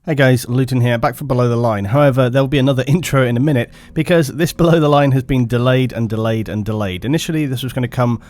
Hey guys, Luton here, back for Below the Line. However, there will be another intro in a minute because this Below the Line has been delayed and delayed and delayed. Initially, this was going to come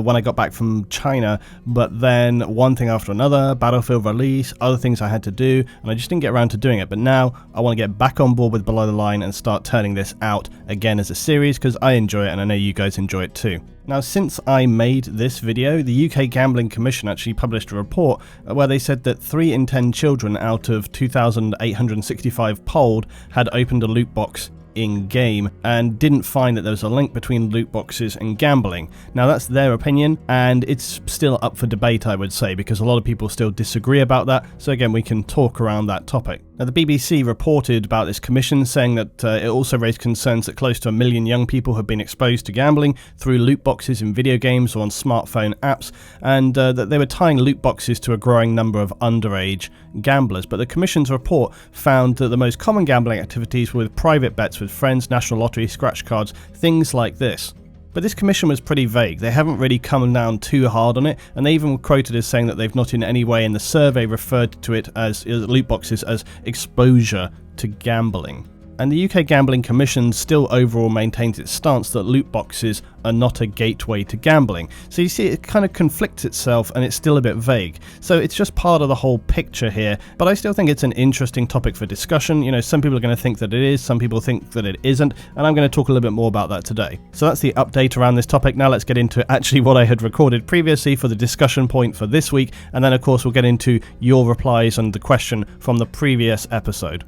when I got back from China, but then one thing after another, Battlefield release, other things I had to do, and I just didn't get around to doing it. But now, I want to get back on board with Below the Line and start turning this out again as a series because I enjoy it and I know you guys enjoy it too. Now, since I made this video, the UK Gambling Commission actually published a report where they said that 3 in 10 children out of 2,865 polled had opened a loot box in-game and didn't find that there was a link between loot boxes and gambling. Now that's their opinion and it's still up for debate, I would say, because a lot of people still disagree about that, so again we can talk around that topic. Now the BBC reported about this commission saying that it also raised concerns that close to 1 million young people have been exposed to gambling through loot boxes in video games or on smartphone apps, and that they were tying loot boxes to a growing number of underage gamblers. But the commission's report found that the most common gambling activities were with private bets with friends, national lottery, scratch cards, things like this. But this commission was pretty vague. They haven't really come down too hard on it, and they even were quoted as saying that they've not in any way in the survey referred to it as loot boxes as exposure to gambling. And the UK Gambling Commission still overall maintains its stance that loot boxes are not a gateway to gambling. So you see, it kind of conflicts itself and it's still a bit vague. So it's just part of the whole picture here, but I still think it's an interesting topic for discussion. You know, some people are going to think that it is, some people think that it isn't, and I'm going to talk a little bit more about that today. So that's the update around this topic. Now let's get into actually what I had recorded previously for the discussion point for this week, and then of course we'll get into your replies and the question from the previous episode.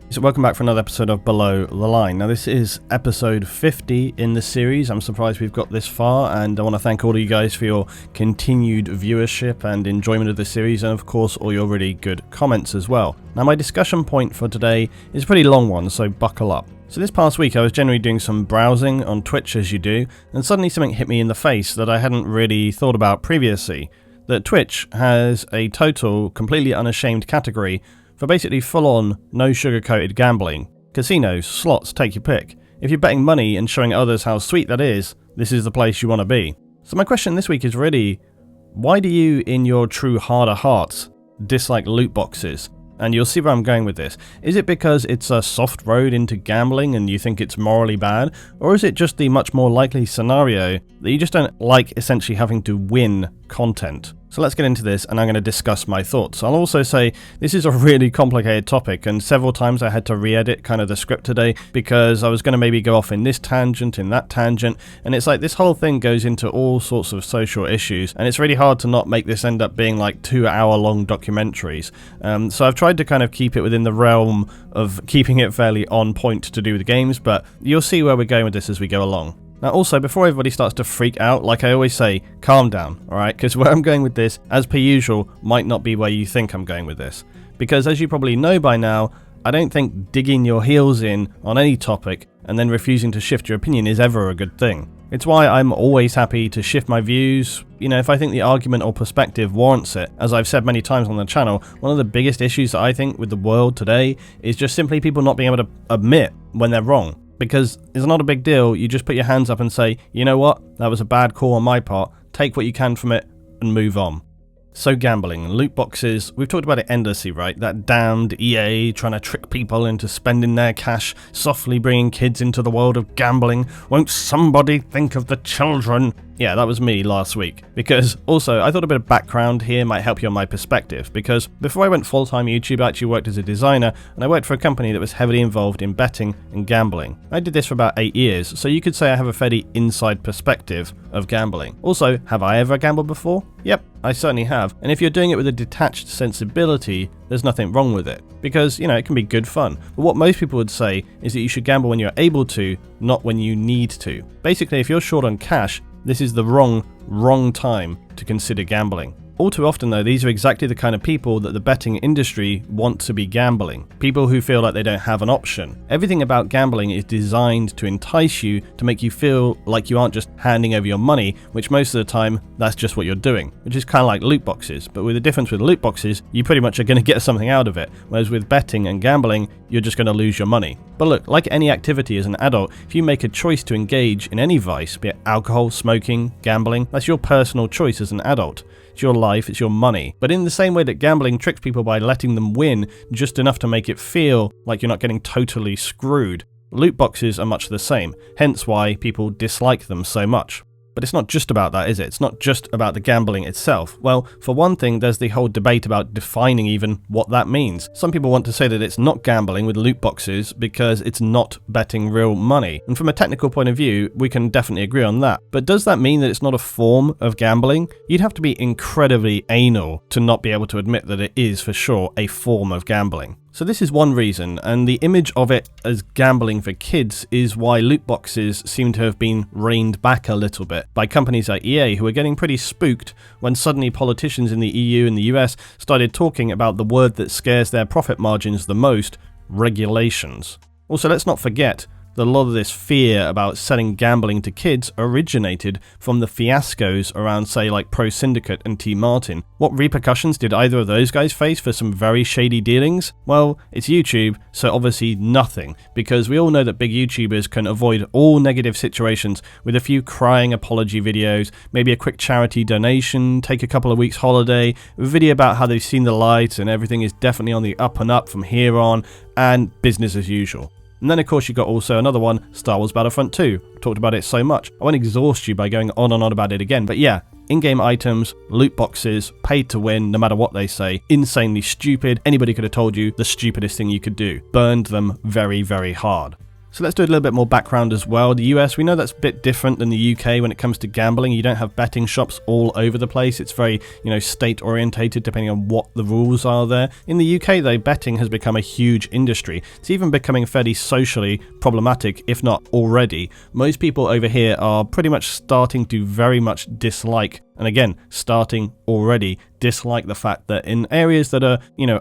So welcome back for another episode of Below the Line. Now this is episode 50 in the series. I'm surprised we've got this far, and I want to thank all of you guys for your continued viewership and enjoyment of the series, and of course all your really good comments as well. Now my discussion point for today is a pretty long one, so buckle up. So this past week I was generally doing some browsing on Twitch as you do, and suddenly something hit me in the face that I hadn't really thought about previously. That Twitch has a total, completely unashamed category for basically full-on, no sugar-coated gambling. Casinos, slots, take your pick. If you're betting money and showing others how sweet that is, this is the place you want to be. So my question this week is really, why do you, in your true heart of hearts, dislike loot boxes? And you'll see where I'm going with this. Is it because it's a soft road into gambling and you think it's morally bad? Or is it just the much more likely scenario that you just don't like essentially having to win content? So let's get into this, and I'm going to discuss my thoughts. I'll also say this is a really complicated topic, and several times I had to re-edit kind of the script today because I was going to maybe go off in this tangent, in that tangent, and it's like this whole thing goes into all sorts of social issues, and it's really hard to not make this end up being like 2-hour-long documentaries. So I've tried to kind of keep it within the realm of keeping it fairly on point to do with the games, but you'll see where we're going with this as we go along. Now also, before everybody starts to freak out, like I always say, calm down, alright? Because where I'm going with this, as per usual, might not be where you think I'm going with this. Because as you probably know by now, I don't think digging your heels in on any topic and then refusing to shift your opinion is ever a good thing. It's why I'm always happy to shift my views, you know, if I think the argument or perspective warrants it. As I've said many times on the channel, one of the biggest issues that I think with the world today is just simply people not being able to admit when they're wrong. Because it's not a big deal, you just put your hands up and say, you know what, that was a bad call on my part, take what you can from it and move on. So gambling, loot boxes, we've talked about it endlessly, right? That damned EA trying to trick people into spending their cash, softly bringing kids into the world of gambling. Won't somebody think of the children? Yeah, that was me last week. Because also, I thought a bit of background here might help you on my perspective. Because before I went full-time YouTube, I actually worked as a designer, and I worked for a company that was heavily involved in betting and gambling. I did this for about 8 years, so you could say I have a fairly inside perspective of gambling. Also, have I ever gambled before? Yep, I certainly have. And if you're doing it with a detached sensibility, there's nothing wrong with it. Because, you know, it can be good fun. But what most people would say is that you should gamble when you're able to, not when you need to. Basically, if you're short on cash, this is the wrong time to consider gambling. All too often though, these are exactly the kind of people that the betting industry want to be gambling. People who feel like they don't have an option. Everything about gambling is designed to entice you, to make you feel like you aren't just handing over your money, which most of the time, that's just what you're doing. Which is kind of like loot boxes, but with the difference with loot boxes, you pretty much are going to get something out of it. Whereas with betting and gambling, you're just going to lose your money. But look, like any activity as an adult, if you make a choice to engage in any vice, be it alcohol, smoking, gambling, that's your personal choice as an adult. it's your life, it's your money. But in the same way that gambling tricks people by letting them win just enough to make it feel like you're not getting totally screwed, loot boxes are much the same, hence why people dislike them so much. But it's not just about that, is it? It's not just about the gambling itself. Well, for one thing, there's the whole debate about defining even what that means. Some people want to say that it's not gambling with loot boxes because it's not betting real money. And from a technical point of view, we can definitely agree on that. But does that mean that it's not a form of gambling? You'd have to be incredibly anal to not be able to admit that it is for sure a form of gambling. So this is one reason, and the image of it as gambling for kids is why loot boxes seem to have been reined back a little bit by companies like EA, who are getting pretty spooked when suddenly politicians in the EU and the US started talking about the word that scares their profit margins the most: regulations. Also, let's not forget that a lot of this fear about selling gambling to kids originated from the fiascos around, say, like Pro Syndicate and T Martin. What repercussions did either of those guys face for some very shady dealings? Well, it's YouTube, so obviously nothing, because we all know that big YouTubers can avoid all negative situations with a few crying apology videos, maybe a quick charity donation, take a couple of weeks holiday, a video about how they've seen the light and everything is definitely on the up and up from here on, and business as usual. And then of course you got also another one, Star Wars Battlefront 2. I've talked about it so much, I won't exhaust you by going on and on about it again, but yeah, in-game items, loot boxes, paid to win, no matter what they say, insanely stupid. Anybody could have told you the stupidest thing you could do. Burned them very, very hard. So let's do a little bit more background as well. The US, we know that's a bit different than the UK when it comes to gambling. You don't have betting shops all over the place. It's very, state orientated depending on what the rules are there. In the UK though, betting has become a huge industry. It's even becoming fairly socially problematic, if not already. Most people over here are pretty much starting to very much dislike, and again, starting already dislike the fact that in areas that are,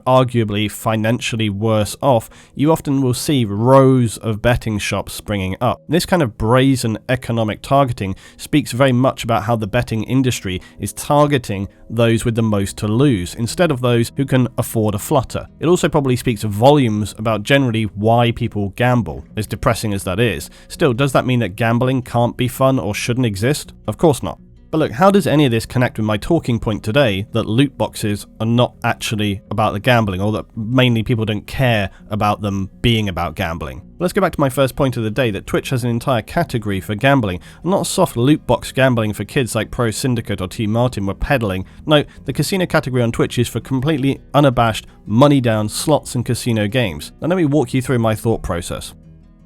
arguably financially worse off, you often will see rows of betting shops springing up. This kind of brazen economic targeting speaks very much about how the betting industry is targeting those with the most to lose, instead of those who can afford a flutter. It also probably speaks volumes about generally why people gamble, as depressing as that is. Still, does that mean that gambling can't be fun or shouldn't exist? Of course not. But look, how does any of this connect with my talking point today that loot boxes are not actually about the gambling, or that mainly people don't care about them being about gambling? Let's go back to my first point of the day, that Twitch has an entire category for gambling, not soft loot box gambling for kids like Pro Syndicate or T Martin were peddling. No, the casino category on Twitch is for completely unabashed, money down slots and casino games. Now let me walk you through my thought process.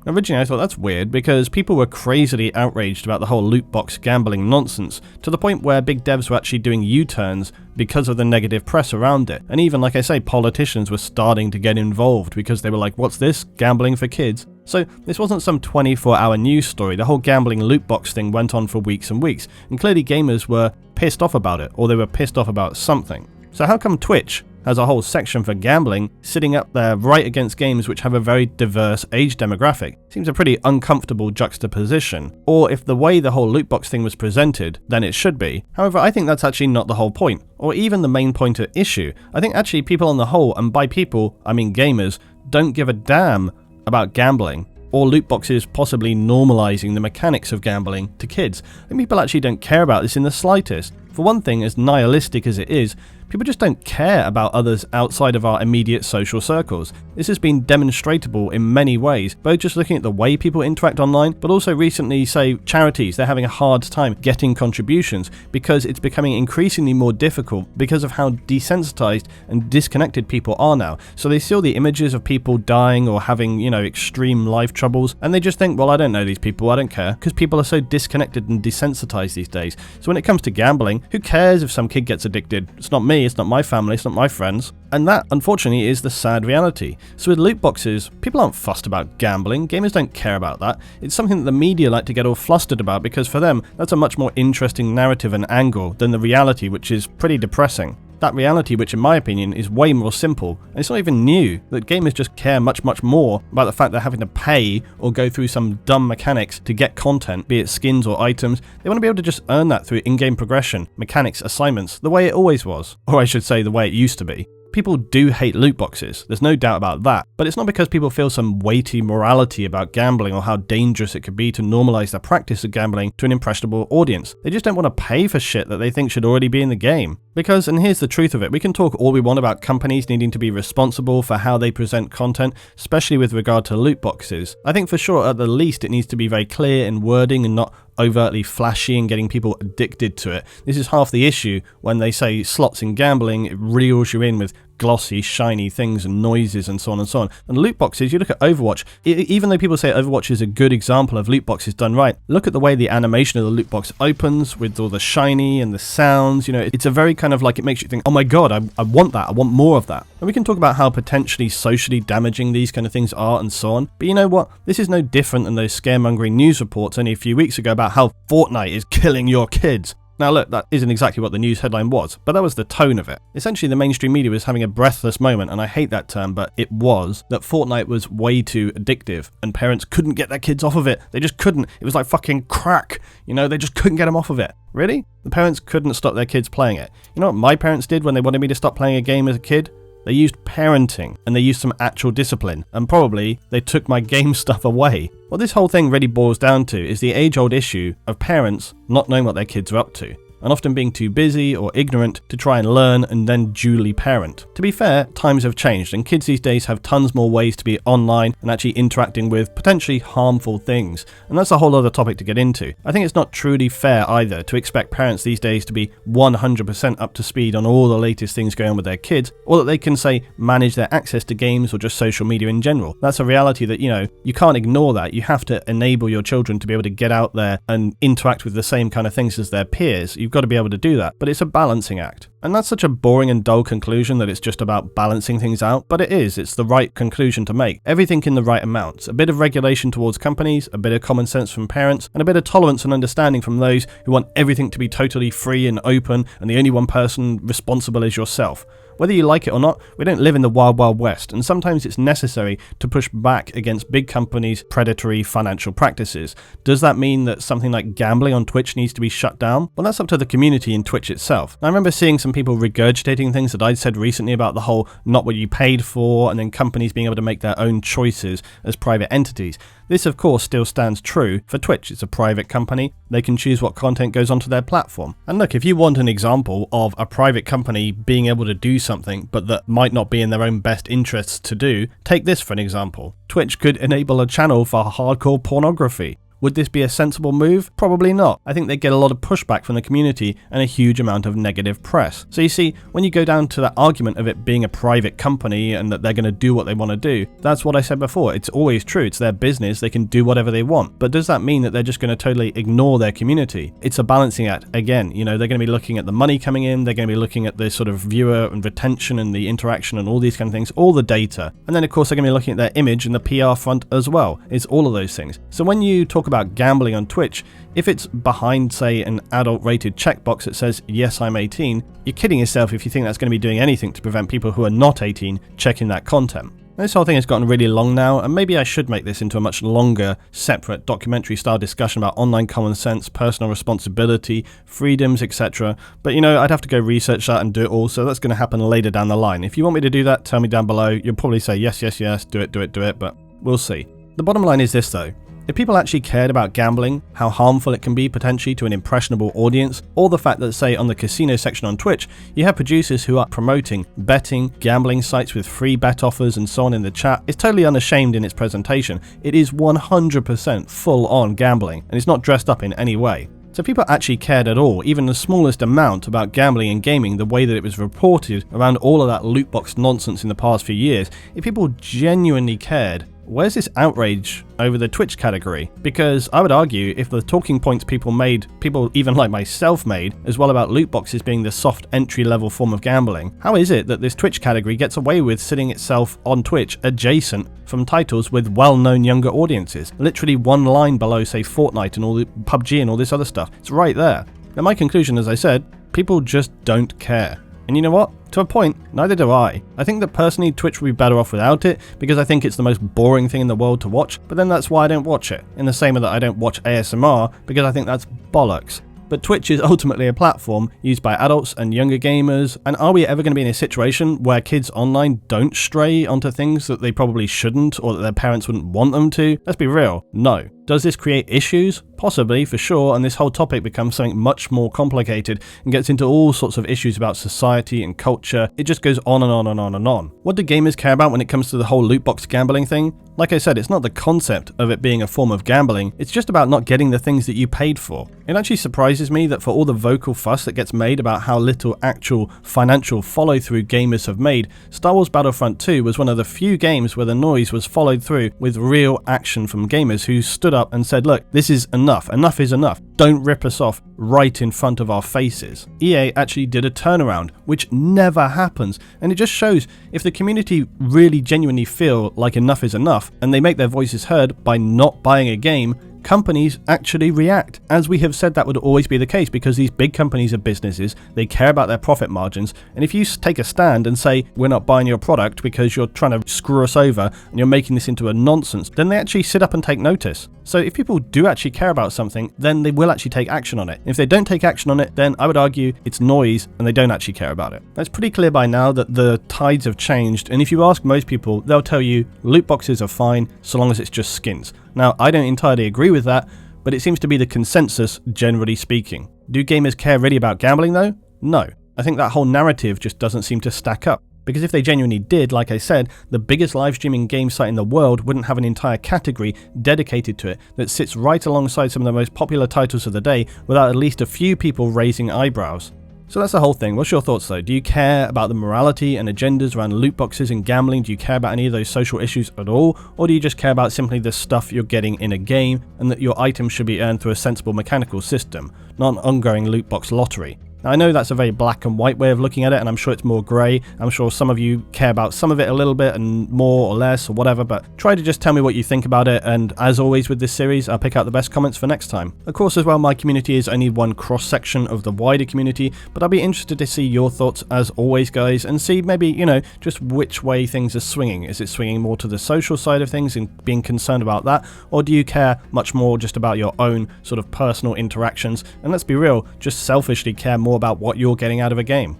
Originally I thought that's weird because people were crazily outraged about the whole loot box gambling nonsense, to the point where big devs were actually doing U-turns because of the negative press around it. And even, like I say, politicians were starting to get involved because they were like, what's this? Gambling for kids? So this wasn't some 24-hour news story. The whole gambling loot box thing went on for weeks and weeks, and clearly gamers were pissed off about it, or they were pissed off about something. So how come Twitch has a whole section for gambling sitting up there right against games which have a very diverse age demographic? Seems a pretty uncomfortable juxtaposition. Or if the way the whole loot box thing was presented, then it should be. However, I think that's actually not the whole point, or even the main point at issue. I think actually people on the whole, and by people I mean gamers, don't give a damn about gambling, or loot boxes possibly normalizing the mechanics of gambling to kids. I think people actually don't care about this in the slightest. For one thing, as nihilistic as it is, people just don't care about others outside of our immediate social circles. This has been demonstratable in many ways, both just looking at the way people interact online, but also recently, say, charities, they're having a hard time getting contributions because it's becoming increasingly more difficult because of how desensitized and disconnected people are now. So they see all the images of people dying or having, extreme life troubles, and they just think, well, I don't know these people, I don't care, because people are so disconnected and desensitized these days. So when it comes to gambling, who cares if some kid gets addicted? It's not me, it's not my family, it's not my friends. And that, unfortunately, is the sad reality. So with loot boxes, people aren't fussed about gambling. Gamers don't care about that. It's something that the media like to get all flustered about because for them, that's a much more interesting narrative and angle than the reality, which is pretty depressing. That reality, which in my opinion is way more simple, and it's not even new, that gamers just care much more about the fact they're having to pay or go through some dumb mechanics to get content, be it skins or items. They want to be able to just earn that through in-game progression, mechanics, assignments, the way it always was. Or I should say the way it used to be. People do hate loot boxes, there's no doubt about that, but it's not because people feel some weighty morality about gambling or how dangerous it could be to normalize the practice of gambling to an impressionable audience. They just don't want to pay for shit that they think should already be in the game. Because, and here's the truth of it, we can talk all we want about companies needing to be responsible for how they present content, especially with regard to loot boxes. I think for sure at the least it needs to be very clear in wording and not overtly flashy and getting people addicted to it. This is half the issue when they say slots in gambling, it reels you in with glossy, shiny things and noises and so on and so on. And loot boxes, you look at Overwatch, even though people say Overwatch is a good example of loot boxes done right, look at the way the animation of the loot box opens with all the shiny and the sounds, you know, it's a very kind of like, it makes you think, oh my god, I want that, I want more of that. And we can talk about how potentially socially damaging these kind of things are and so on, but you know what, this is no different than those scaremongering news reports only a few weeks ago about how Fortnite is killing your kids. Now look, that isn't exactly what the news headline was, but that was the tone of it. Essentially the mainstream media was having a breathless moment, and I hate that term, but it was, that Fortnite was way too addictive, and parents couldn't get their kids off of it. They just couldn't. It was like fucking crack, you know, they just couldn't get them off of it. Really? The parents couldn't stop their kids playing it. You know what my parents did when they wanted me to stop playing a game as a kid? They used parenting, and they used some actual discipline, and probably they took my game stuff away. What this whole thing really boils down to is the age-old issue of parents not knowing what their kids are up to, and often being too busy or ignorant to try and learn and then duly parent. To be fair, times have changed, and kids these days have tons more ways to be online and actually interacting with potentially harmful things, and that's a whole other topic to get into. I think it's not truly fair either to expect parents these days to be 100% up to speed on all the latest things going on with their kids, or that they can, say, manage their access to games or just social media in general. That's a reality that, you know, you can't ignore that. You have to enable your children to be able to get out there and interact with the same kind of things as their peers. You've got to be able to do that, but it's a balancing act. And that's such a boring and dull conclusion that it's just about balancing things out, but it is. It's the right conclusion to make. Everything in the right amounts. A bit of regulation towards companies, a bit of common sense from parents, and a bit of tolerance and understanding from those who want everything to be totally free and open, and the only one person responsible is yourself. Whether you like it or not, we don't live in the wild, wild west, and sometimes it's necessary to push back against big companies' predatory financial practices. Does that mean that something like gambling on Twitch needs to be shut down? Well, that's up to the community in Twitch itself. I remember seeing some people regurgitating things that I'd said recently about the whole not what you paid for, and then companies being able to make their own choices as private entities. This, of course, still stands true for Twitch. It's a private company. They can choose what content goes onto their platform. And look, if you want an example of a private company being able to do something, but that might not be in their own best interests to do, take this for an example. Twitch could enable a channel for hardcore pornography. Would this be a sensible move? Probably not. I think they get a lot of pushback from the community and a huge amount of negative press. So you see, when you go down to that argument of it being a private company and that they're going to do what they want to do, that's what I said before. It's always true. It's their business. They can do whatever they want. But does that mean that they're just going to totally ignore their community? It's a balancing act. Again, you know, they're going to be looking at the money coming in. They're going to be looking at the sort of viewer and retention and the interaction and all these kind of things, all the data. And then, of course, they're going to be looking at their image and the PR front as well. It's all of those things. So when you talk about gambling on Twitch, if it's behind, say, an adult rated checkbox that says, yes, I'm 18, you're kidding yourself if you think that's going to be doing anything to prevent people who are not 18 checking that content. This whole thing has gotten really long now, and maybe I should make this into a much longer, separate, documentary-style discussion about online common sense, personal responsibility, freedoms, etc. But, you know, I'd have to go research that and do it all, so that's going to happen later down the line. If you want me to do that, tell me down below. You'll probably say, yes, yes, yes, do it, but we'll see. The bottom line is this, though. If people actually cared about gambling, how harmful it can be potentially to an impressionable audience, or the fact that, say, on the casino section on Twitch, you have producers who are promoting betting, gambling sites with free bet offers and so on in the chat, it's totally unashamed in its presentation. It is 100% full-on gambling, and it's not dressed up in any way. So if people actually cared at all, even the smallest amount, about gambling and gaming the way that it was reported around all of that loot box nonsense in the past few years, if people genuinely cared, where's this outrage over the Twitch category? Because I would argue if the talking points people made, people even like myself made, as well about loot boxes being the soft entry-level form of gambling, how is it that this Twitch category gets away with sitting itself on Twitch adjacent from titles with well-known younger audiences? Literally one line below, say, Fortnite and all the PUBG and all this other stuff. It's right there. Now my conclusion, as I said, people just don't care. And you know what? To a point, neither do I. I think that personally Twitch would be better off without it, because I think it's the most boring thing in the world to watch, but then that's why I don't watch it. In the same way that I don't watch ASMR, because I think that's bollocks. but Twitch is ultimately a platform used by adults and younger gamers, and are we ever going to be in a situation where kids online don't stray onto things that they probably shouldn't or that their parents wouldn't want them to? Let's be real, no. Does this create issues? Possibly, for sure, and this whole topic becomes something much more complicated and gets into all sorts of issues about society and culture. It just goes on and on and on and on. What do gamers care about when it comes to the whole loot box gambling thing? Like I said, it's not the concept of it being a form of gambling, it's just about not getting the things that you paid for. It actually surprises me that for all the vocal fuss that gets made about how little actual financial follow-through gamers have made, Star Wars Battlefront 2 was one of the few games where the noise was followed through with real action from gamers who stood up and said, look, this is enough is enough, don't rip us off right in front of our faces. EA actually did a turnaround, which never happens, and it just shows if the community really genuinely feel like enough is enough, and they make their voices heard by not buying a game, companies actually react. As we have said, that would always be the case because these big companies are businesses, they care about their profit margins, and if you take a stand and say, we're not buying your product because you're trying to screw us over and you're making this into a nonsense, then they actually sit up and take notice. So if people do actually care about something, then they will actually take action on it. If they don't take action on it, then I would argue it's noise and they don't actually care about it. It's pretty clear by now that the tides have changed, and if you ask most people, they'll tell you loot boxes are fine so long as it's just skins. Now, I don't entirely agree with that, but it seems to be the consensus generally speaking. Do gamers care really about gambling though? No. I think that whole narrative just doesn't seem to stack up. Because if they genuinely did, like I said, the biggest live streaming game site in the world wouldn't have an entire category dedicated to it that sits right alongside some of the most popular titles of the day without at least a few people raising eyebrows. So that's the whole thing. What's your thoughts though? Do you care about the morality and agendas around loot boxes and gambling? Do you care about any of those social issues at all? Or do you just care about simply the stuff you're getting in a game and that your items should be earned through a sensible mechanical system, not an ongoing loot box lottery? Now, I know that's a very black and white way of looking at it, and I'm sure it's more grey. I'm sure some of you care about some of it a little bit and more or less or whatever, but try to just tell me what you think about it, and as always with this series, I'll pick out the best comments for next time. Of course, as well, my community is only one cross-section of the wider community, but I'll be interested to see your thoughts as always, guys, and see maybe, you know, just which way things are swinging. Is it swinging more to the social side of things and being concerned about that, or do you care much more just about your own sort of personal interactions, and let's be real, just selfishly care more about what you're getting out of a game?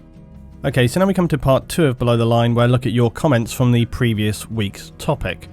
Okay, so now we come to part 2 of Below the Line, where I look at your comments from the previous week's topic.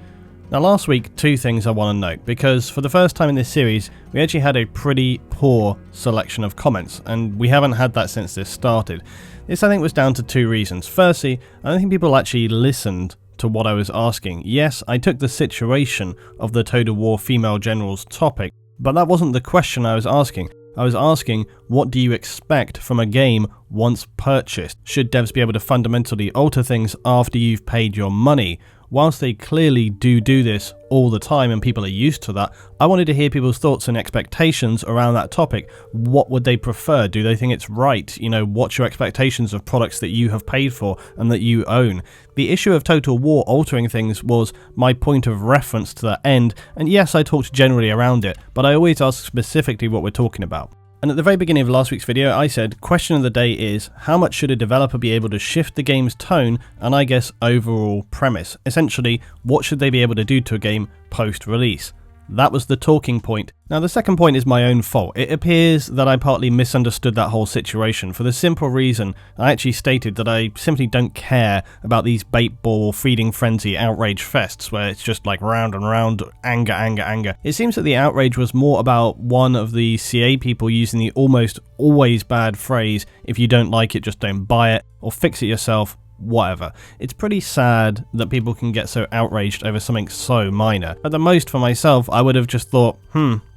Now last week, 2 things I want to note, because for the first time in this series, we actually had a pretty poor selection of comments, and we haven't had that since this started. This I think was down to 2 reasons. Firstly, I don't think people actually listened to what I was asking. Yes, I took the situation of the Total War female generals topic, but that wasn't the question I was asking. I was asking, what do you expect from a game once purchased? Should devs be able to fundamentally alter things after you've paid your money? Whilst they clearly do this all the time and people are used to that, I wanted to hear people's thoughts and expectations around that topic. What would they prefer? Do they think it's right? You know, what's your expectations of products that you have paid for and that you own? The issue of Total War altering things was my point of reference to that end, and yes, I talked generally around it, but I always ask specifically what we're talking about. And at the very beginning of last week's video, I said, question of the day is, how much should a developer be able to shift the game's tone and I guess overall premise? Essentially, what should they be able to do to a game post-release? That was the talking point. Now the second point is my own fault. It appears that I partly misunderstood that whole situation for the simple reason I actually stated that I simply don't care about these bait ball feeding frenzy outrage fests where it's just like round and round, anger. It seems that the outrage was more about one of the CA people using the almost always bad phrase, if you don't like it, just don't buy it, or fix it yourself, whatever. It's pretty sad that people can get so outraged over something so minor. At the most for myself, I would have just thought,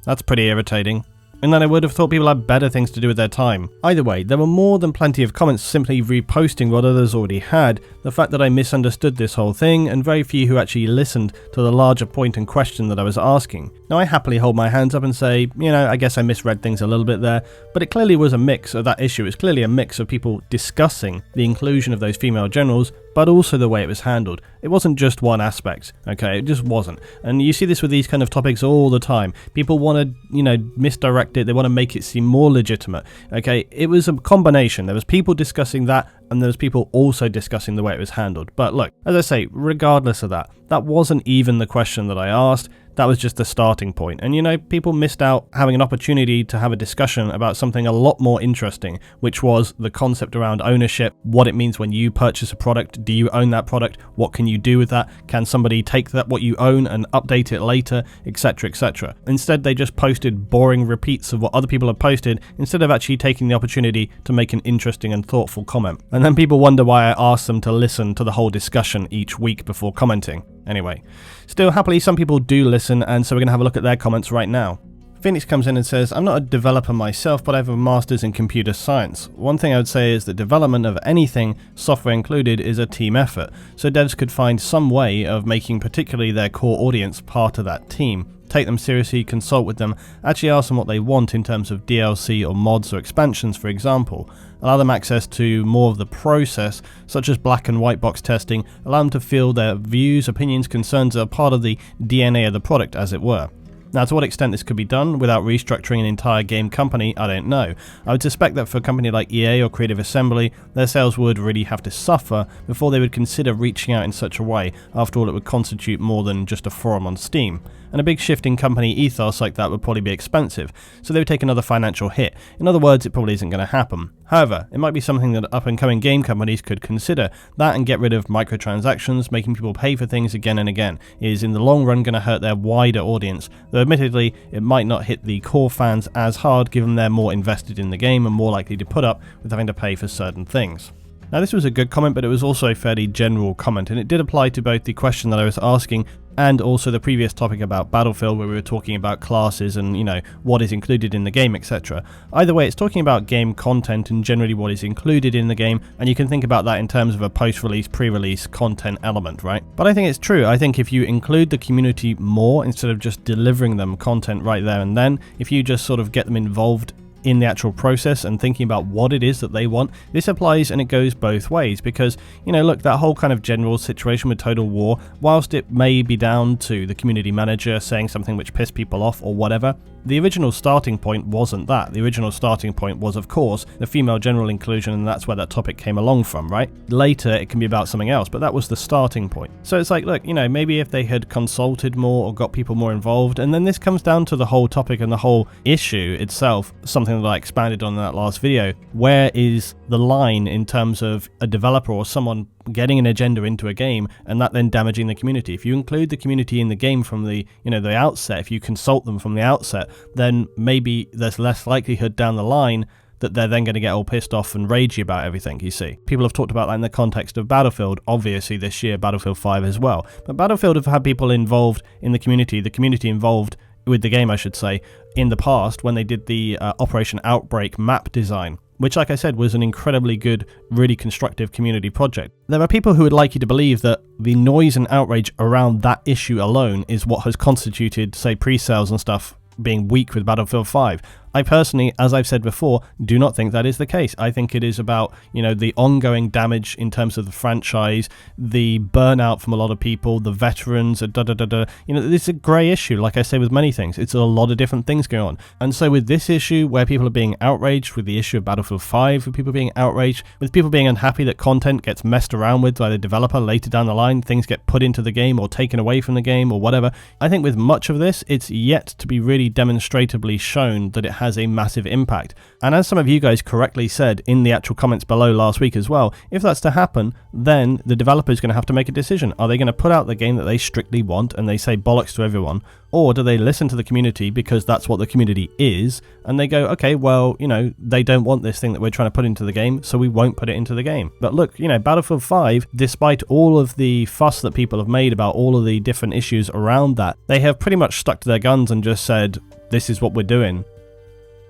that's pretty irritating. And then I would have thought people had better things to do with their time. Either way, there were more than plenty of comments simply reposting what others already had, the fact that I misunderstood this whole thing, and very few who actually listened to the larger point and question that I was asking. Now I happily hold my hands up and say, I guess I misread things a little bit there, but it clearly was a mix of that issue. It's clearly a mix of people discussing the inclusion of those female generals, but also the way it was handled. It wasn't just one aspect, okay? It just wasn't. And you see this with these kind of topics all the time. People want to, misdirect it. They want to make it seem more legitimate, okay? It was a combination. There was people discussing that, and there was people also discussing the way it was handled. But look, as I say, regardless of that, that wasn't even the question that I asked. that was just the starting point. And you know, people missed out having an opportunity to have a discussion about something a lot more interesting, which was the concept around ownership, what it means when you purchase a product. Do you own that product? What can you do with that? Can somebody take that what you own and update it later, etc., etc. Instead, they just posted boring repeats of what other people have posted instead of actually taking the opportunity to make an interesting and thoughtful comment. And then people wonder why I asked them to listen to the whole discussion each week before commenting. Anyway, still happily some people do listen, and so we're going to have a look at their comments right now. Phoenix comes in and says, I'm not a developer myself, but I have a master's in computer science. One thing I would say is that development of anything, software included, is a team effort, so devs could find some way of making particularly their core audience part of that team. Take them seriously, consult with them, actually ask them what they want in terms of DLC or mods or expansions, for example. Allow them access to more of the process, such as black and white box testing, allow them to feel their views, opinions, concerns are part of the DNA of the product, as it were. Now, to what extent this could be done without restructuring an entire game company, I don't know. I would suspect that for a company like EA or Creative Assembly, their sales would really have to suffer before they would consider reaching out in such a way. After all, it would constitute more than just a forum on Steam. And a big shift in company ethos like that would probably be expensive, so they would take another financial hit. In other words, it probably isn't going to happen. However, it might be something that up-and-coming game companies could consider. That and get rid of microtransactions, making people pay for things again and again, is in the long run going to hurt their wider audience, though admittedly it might not hit the core fans as hard given they're more invested in the game and more likely to put up with having to pay for certain things. Now, this was a good comment, but it was also a fairly general comment, and it did apply to both the question that I was asking and also the previous topic about Battlefield, where we were talking about classes and, you know, what is included in the game, etc. Either way, it's talking about game content and generally what is included in the game, and you can think about that in terms of a post-release, pre-release content element, right? But I think it's true. I think if you include the community more instead of just delivering them content right there and then, if you just sort of get them involved in the actual process and thinking about what it is that they want, this applies and it goes both ways, because, you know, look, that whole kind of general situation with Total War, whilst it may be down to the community manager saying something which pissed people off or whatever, the original starting point wasn't that. The original starting point was, of course, the female general inclusion, and that's where that topic came along from, right? Later, it can be about something else, but that was the starting point. So it's like, look, you know, maybe if they had consulted more or got people more involved, and then this comes down to the whole topic and the whole issue itself, something that I expanded on in that last video. Where is the line in terms of a developer or someone getting an agenda into a game and that then damaging the community? If you include the community in the game from the, you know, the outset, if you consult them from the outset, then maybe there's less likelihood down the line that they're then going to get all pissed off and ragey about everything, you see. People have talked about that in the context of Battlefield, obviously this year, Battlefield 5 as well. But Battlefield have had people involved in the community involved with the game, I should say, in the past when they did the Operation Outbreak map design, which, like I said, was an incredibly good, really constructive community project. There are people who would like you to believe that the noise and outrage around that issue alone is what has constituted, say, pre-sales and stuff being weak with Battlefield 5. I personally, as I've said before, do not think that is the case. I think it is about, you know, the ongoing damage in terms of the franchise, the burnout from a lot of people, the veterans, You know, it's a grey issue, like I say with many things. It's a lot of different things going on. And so with this issue, where people are being outraged, with the issue of Battlefield 5, with people being outraged, with people being unhappy that content gets messed around with by the developer later down the line, things get put into the game or taken away from the game or whatever, I think with much of this, it's yet to be really demonstratively shown that it has a massive impact. And as some of you guys correctly said in the actual comments below last week as well, if that's to happen, then the developer is going to have to make a decision. Are they going to put out the game that they strictly want and they say bollocks to everyone? Or do they listen to the community because that's what the community is, and they go, okay, well, you know, they don't want this thing that we're trying to put into the game, so we won't put it into the game. But look, you know, Battlefield 5, despite all of the fuss that people have made about all of the different issues around that, they have pretty much stuck to their guns and just said, this is what we're doing.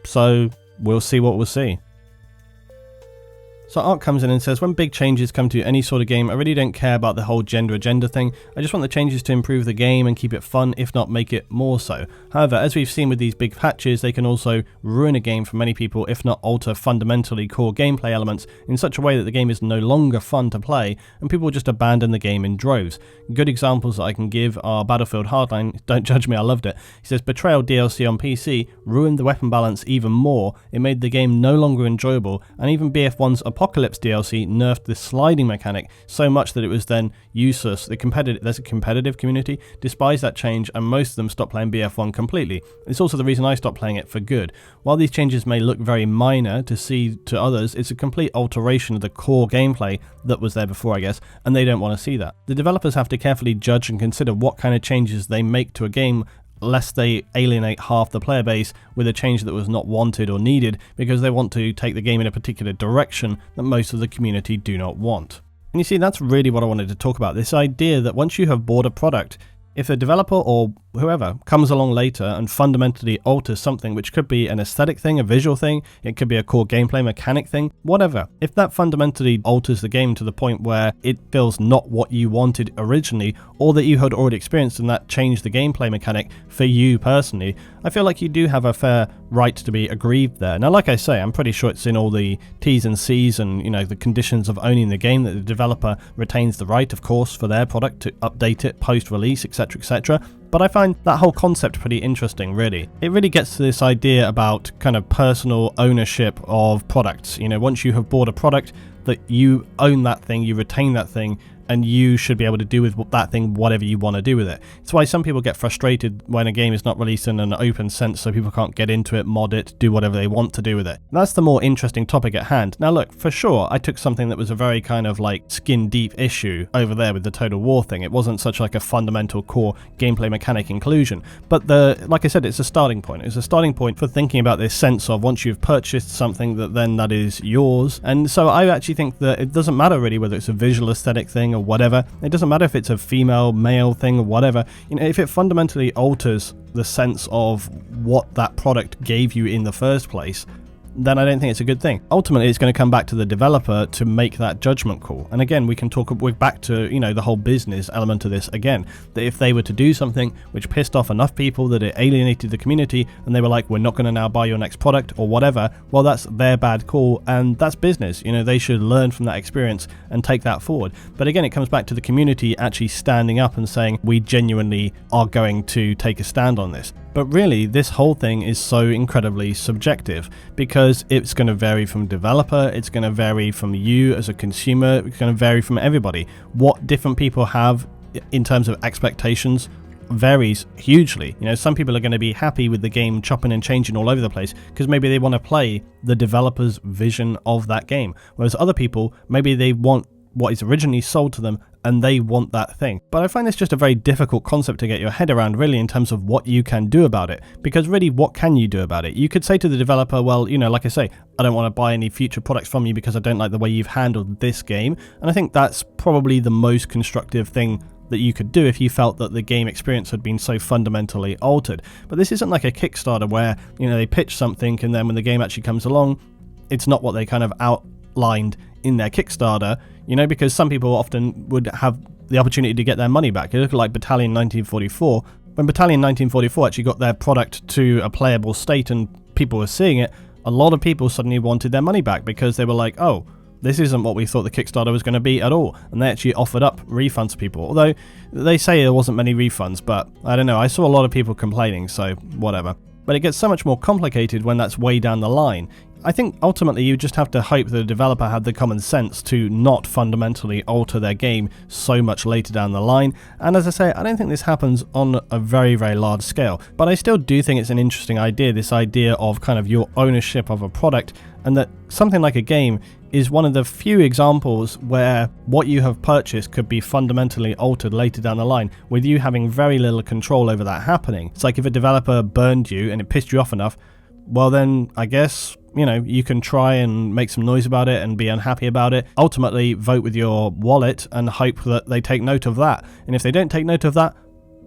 So we'll see what we'll see. So Art comes in and says, when big changes come to any sort of game, I really don't care about the whole gender agenda thing. I just want the changes to improve the game and keep it fun, if not make it more so. However, as we've seen with these big patches, they can also ruin a game for many people, if not alter fundamentally core gameplay elements in such a way that the game is no longer fun to play, and people just abandon the game in droves. Good examples that I can give are Battlefield Hardline, don't judge me, I loved it. He says, Betrayal DLC on PC ruined the weapon balance even more, it made the game no longer enjoyable, and even BF1's Apocalypse DLC nerfed the sliding mechanic so much that it was then useless. There's a competitive community, despised that change, and most of them stopped playing BF1 completely. It's also the reason I stopped playing it for good. While these changes may look very minor to see to others, it's a complete alteration of the core gameplay that was there before, I guess, and they don't want to see that. The developers have to carefully judge and consider what kind of changes they make to a game, lest they alienate half the player base with a change that was not wanted or needed because they want to take the game in a particular direction that most of the community do not want. And you see, that's really what I wanted to talk about, this idea that once you have bought a product, if a developer or whoever comes along later and fundamentally alters something, which could be an aesthetic thing, a visual thing, it could be a core gameplay mechanic thing, whatever. If that fundamentally alters the game to the point where it feels not what you wanted originally, or that you had already experienced and that changed the gameplay mechanic for you personally, I feel like you do have a fair right to be aggrieved there. Now, like I say, I'm pretty sure it's in all the T's and C's and, the conditions of owning the game that the developer retains the right, of course, for their product to update it post-release, etc, etc. But I find that whole concept pretty interesting, really. It really gets to this idea about kind of personal ownership of products. Once you have bought a product, that you own that thing, you retain that thing, and you should be able to do with that thing whatever you want to do with it. It's why some people get frustrated when a game is not released in an open sense, so people can't get into it, mod it, do whatever they want to do with it. That's the more interesting topic at hand. Now look, for sure, I took something that was a very kind of like skin deep issue over there with the Total War thing. It wasn't such like a fundamental core gameplay mechanic inclusion, but like I said, it's a starting point. It's a starting point for thinking about this sense of once you've purchased something that is yours. And so I actually think that it doesn't matter really whether it's a visual aesthetic thing or whatever. It doesn't matter if it's a female, male thing or whatever. If it fundamentally alters the sense of what that product gave you in the first place, then I don't think it's a good thing. Ultimately, it's going to come back to the developer to make that judgment call. And again, we can we're back to, the whole business element of this again, that if they were to do something which pissed off enough people that it alienated the community and they were like, we're not going to now buy your next product or whatever, well, that's their bad call and that's business. They should learn from that experience and take that forward. But again, it comes back to the community actually standing up and saying, we genuinely are going to take a stand on this. But really, this whole thing is so incredibly subjective because it's going to vary from developer, it's going to vary from you as a consumer, it's going to vary from everybody. What different people have in terms of expectations varies hugely. Some people are going to be happy with the game chopping and changing all over the place because maybe they want to play the developer's vision of that game, whereas other people, maybe they want what is originally sold to them and they want that thing. But I find this just a very difficult concept to get your head around really in terms of what you can do about it, because really what can you do about it? You could say to the developer, well, like I say, I don't want to buy any future products from you because I don't like the way you've handled this game, and I think that's probably the most constructive thing that you could do if you felt that the game experience had been so fundamentally altered. But this isn't like a Kickstarter where, they pitch something and then when the game actually comes along, it's not what they kind of outlined in their Kickstarter, because some people often would have the opportunity to get their money back. You look like Battalion 1944. When Battalion 1944 actually got their product to a playable state and people were seeing it, a lot of people suddenly wanted their money back because they were like, oh, this isn't what we thought the Kickstarter was going to be at all. And they actually offered up refunds to people. Although they say there wasn't many refunds, but I don't know. I saw a lot of people complaining, so whatever. But it gets so much more complicated when that's way down the line. I think ultimately you just have to hope that the developer had the common sense to not fundamentally alter their game so much later down the line. And as I say, I don't think this happens on a very, very large scale. But I still do think it's an interesting idea, this idea of kind of your ownership of a product, and that something like a game is one of the few examples where what you have purchased could be fundamentally altered later down the line, with you having very little control over that happening. It's like if a developer burned you and it pissed you off enough, well then I guess, you can try and make some noise about it and be unhappy about it. Ultimately, vote with your wallet and hope that they take note of that. And if they don't take note of that,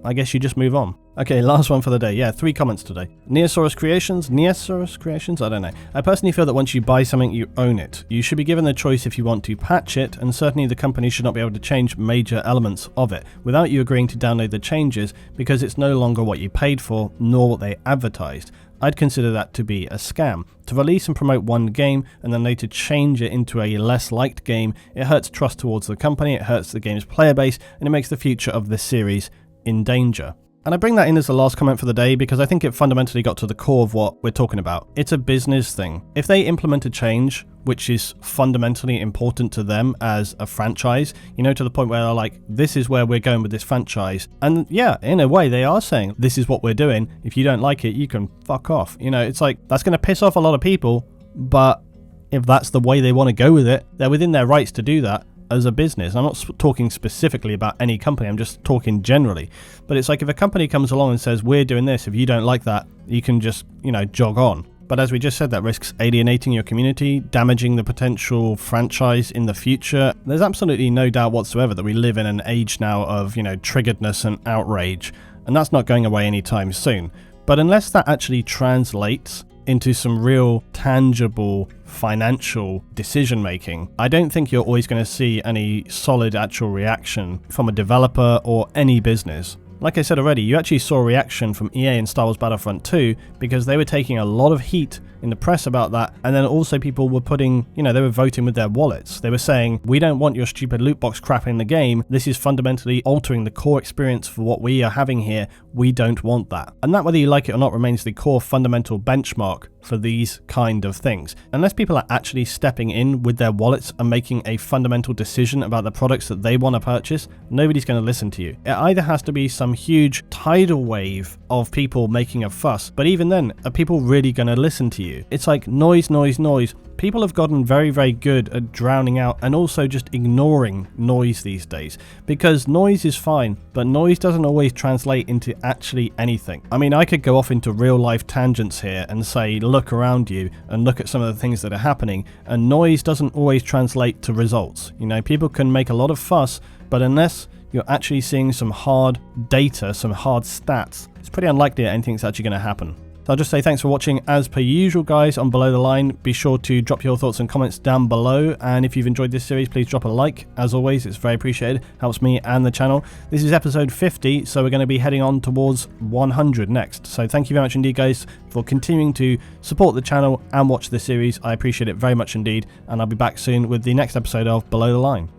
I guess you just move on. Okay, last one for the day. Yeah, 3 comments today. Neosaurus Creations? I don't know. I personally feel that once you buy something, you own it. You should be given the choice if you want to patch it, and certainly the company should not be able to change major elements of it without you agreeing to download the changes, because it's no longer what you paid for, nor what they advertised. I'd consider that to be a scam. To release and promote one game and then later change it into a less liked game, it hurts trust towards the company, it hurts the game's player base, and it makes the future of this series in danger. And I bring that in as the last comment for the day because I think it fundamentally got to the core of what we're talking about. It's a business thing. If they implement a change which is fundamentally important to them as a franchise, you know, to the point where they're like, this is where we're going with this franchise. And yeah, in a way, they are saying, this is what we're doing. If you don't like it, you can fuck off. You know, it's like, that's going to piss off a lot of people, but if that's the way they want to go with it, they're within their rights to do that as a business. I'm not talking specifically about any company, I'm just talking generally. But it's like, if a company comes along and says, we're doing this, if you don't like that, you can just, you know, jog on. But as we just said, that risks alienating your community, damaging the potential franchise in the future. There's absolutely no doubt whatsoever that we live in an age now of, you know, triggeredness and outrage, and that's not going away anytime soon. But unless that actually translates into some real tangible financial decision making, I don't think you're always going to see any solid actual reaction from a developer or any business. Like I said already, you actually saw a reaction from EA in Star Wars Battlefront 2 because they were taking a lot of heat in the press about that, and then also people were putting, you know, they were voting with their wallets. They were saying, we don't want your stupid loot box crap in the game. This is fundamentally altering the core experience for what we are having here. We don't want that. And that, whether you like it or not, remains the core fundamental benchmark for these kind of things. Unless people are actually stepping in with their wallets and making a fundamental decision about the products that they want to purchase, nobody's going to listen to you. It either has to be some huge tidal wave of people making a fuss, but even then, are people really going to listen to you? It's like noise, noise, noise. People have gotten very, very good at drowning out and also just ignoring noise these days, because noise is fine, but noise doesn't always translate into actually anything. I mean, I could go off into real life tangents here and say, look around you and look at some of the things that are happening, and noise doesn't always translate to results. You know, people can make a lot of fuss, but unless you're actually seeing some hard data, some hard stats, it's pretty unlikely that anything's actually going to happen. So I'll just say thanks for watching as per usual, guys, on Below the Line. Be sure to drop your thoughts and comments down below, and if you've enjoyed this series, please drop a like. As always, it's very appreciated, helps me and the channel. This is episode 50, so we're going to be heading on towards 100 next. So thank you very much indeed, guys, for continuing to support the channel and watch the series. I appreciate it very much indeed, and I'll be back soon with the next episode of Below the Line.